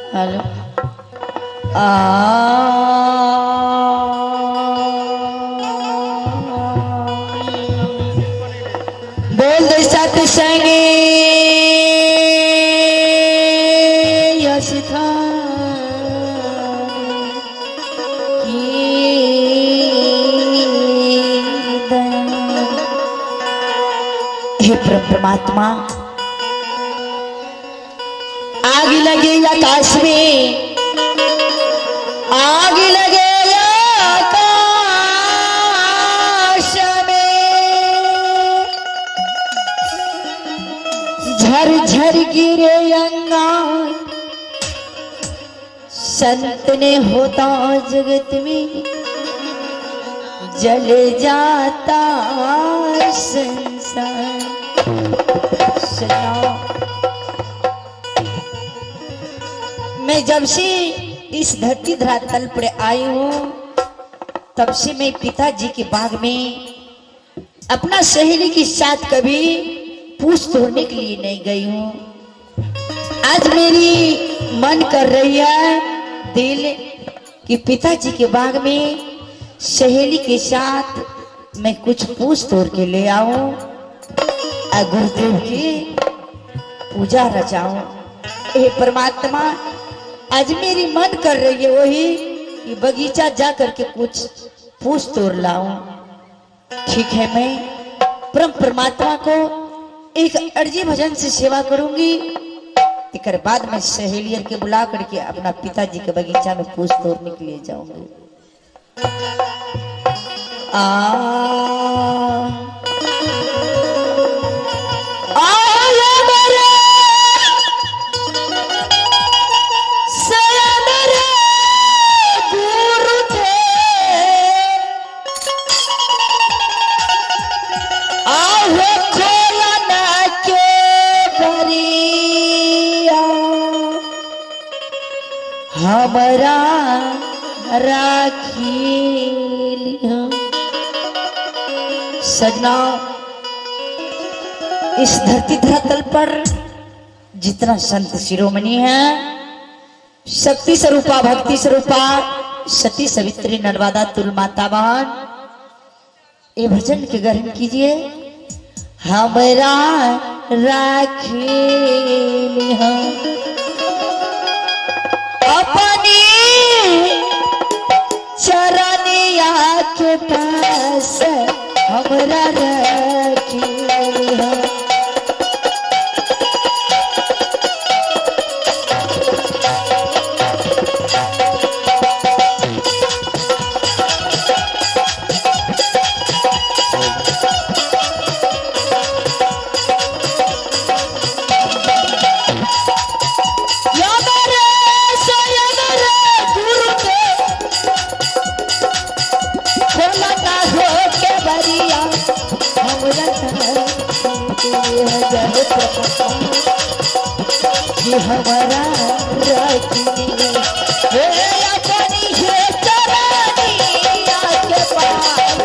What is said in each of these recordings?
Hello बोल दे सत संगे यश हे परमात्मा, आग लगे आकाश में, आग लगे आकाश में, झर झर गिरे अंगार, संत ने होता जगत में, जल जाता संसार। मैं जब से इस धरती धरातल पर आई हूँ तब से मैं पिताजी के बाग में अपना सहेली के साथ कभी पूछ तोड़ने के लिए नहीं गई हूँ। आज मेरी मन कर रही है दिल कि पिताजी के बाग में सहेली के साथ मैं कुछ पूछ तोड़ के ले आऊं, गुरुदेव की पूजा रचाऊं। हे परमात्मा, आज मेरी मन कर रही है वही कि बगीचा जा करके कुछ पूछ तोड़ लाऊं। ठीक है, मैं परम परमात्मा को एक अर्जी भजन से सेवा करूंगी, एक बाद में सहेलियन के बुला करके अपना पिताजी के बगीचा में पूछ तोड़ने के लिए जाऊंगी। हमारा राखी सजना, इस धरती धरातल पर जितना संत शिरोमणि है, शक्ति स्वरूपा, भक्ति स्वरूपा, सती सवित्री नर्मदा तुल माता बहन, ये भजन के ग्रहण कीजिए। हमारा राखी अपनी चरनिया के पास हमरा रखी हमारा राखी अपनी है चरनिया के पास।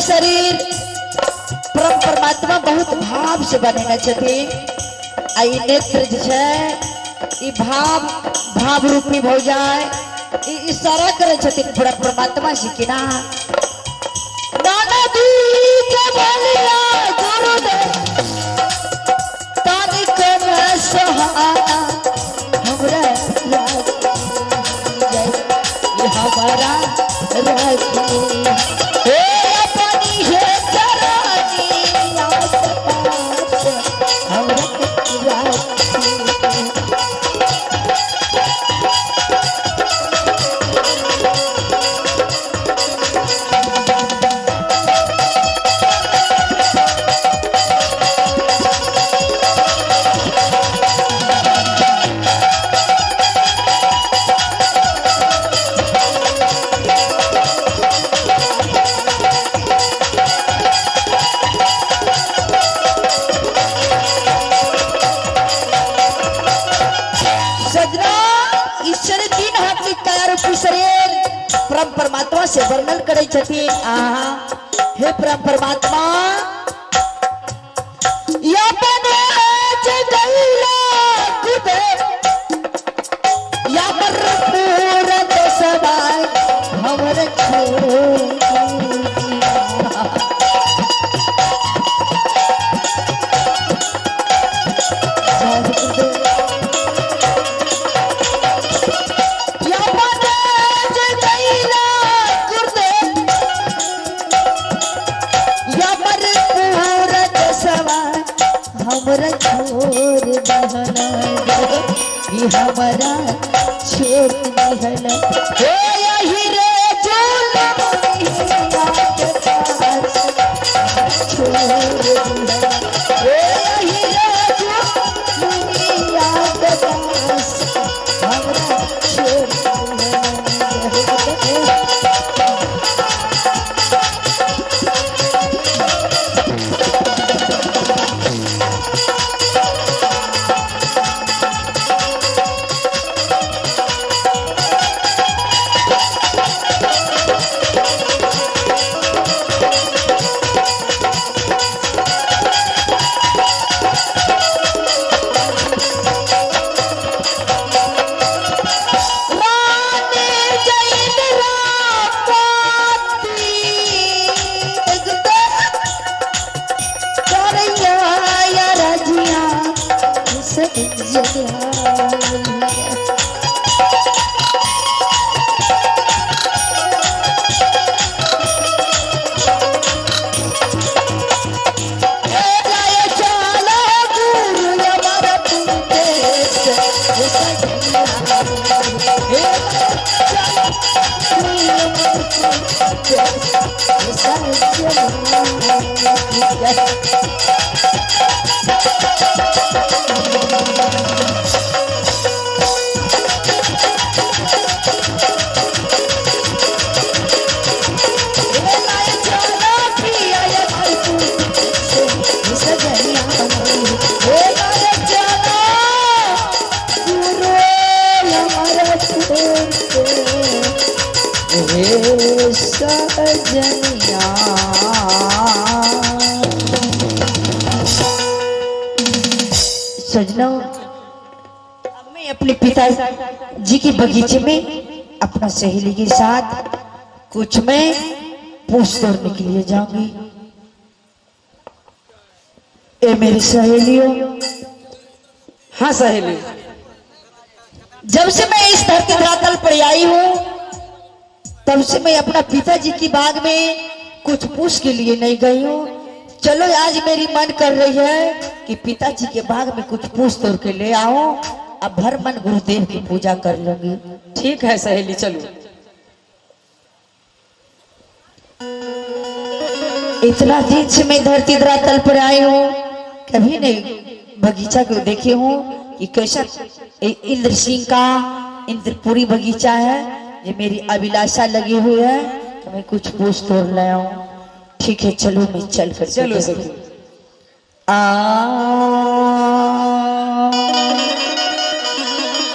शरीर परम परमात्मा बहुत भाव से बने छथिन। आई नेत्र जे भाव भाव रूपी हो जाए इशारा करे छथिन परम परमात्मा से कि ना नाना दी के बलिया गुरुदेव तानी के सहारा हमरा हमारा राखी से वर्णन करे छथि। हे परमात्मा या बने जगैला कुदे या पर पूरा देशवाय हमर छोड़ हमारा छोड़ दहना ये हमारा छोड़ दहना हे यही रे झूला छोड़ दहना हे यही रे झूला हमारा छोड़ सजनों, अब मैं अपने पिताजी के बगीचे में अपना सहेली के साथ कुछ मैं पूछ तोड़ने के लिए जाऊंगी। ए मेरी सहेलियों। हाँ सहेली, जब से मैं इस धरती धरातल पर आई हूँ तब से मैं अपना पिताजी की बाग में कुछ पूछ के लिए नहीं गई हूँ। चलो आज मेरी मन कर रही है कि पिताजी के बाग में कुछ पूछ तोड़ के ले आओ। अब भर मन गुरुदेव की पूजा कर लूंगी। ठीक है सहेली, चलो। इतना दिन से मैं धरती धरातल पर आई हूँ, कभी नहीं बगीचा को देखे हूँ कि कैसा इंद्र सिंह का इंद्रपुरी बगीचा है। ये मेरी अभिलाषा लगी हुई है कि मैं कुछ पूछ तोड़ ले आऊं। ठीक है चलो, मैं चल कर चलो सखी।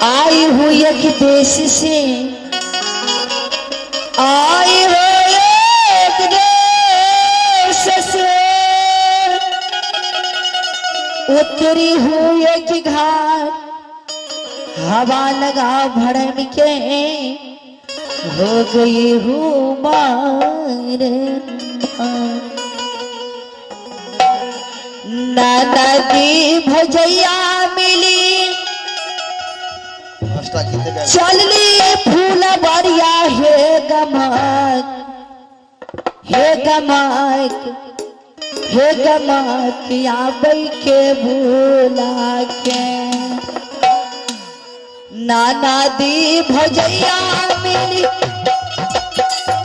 आई हूँ एक देश से, आई हो एक देश से, उतरी हूँ एक घाट, हवा लगा भड़न के हो गई हूँ मारे नदी भजैया मिली चलनी फूल बरिया हे गमक हे गमक हे गमक आबै के भूला के नाना दी भजैया मिली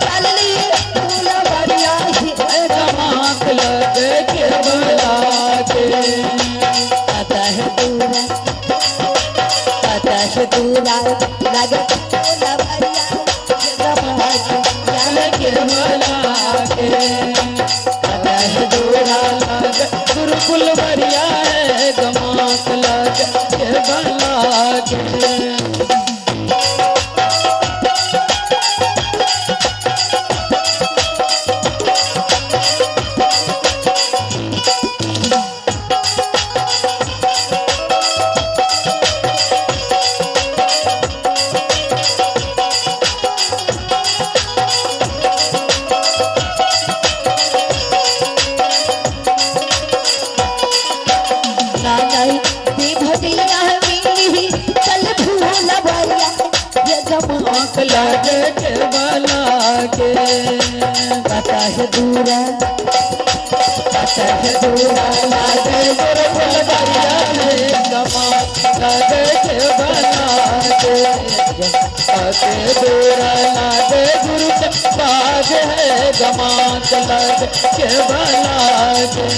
चलनी फूल बरिया हे गमक लगे के भूला के दूरा लगे फूल बरिया के गुरुकुल बरिया है गमाक लगे बला के। लागे के बला के पता है दूरा लागे गुरुकुल बरिया है गमात लागे के बला के आके दूरा लागे गुरु के बाग है गमात लागे के बला के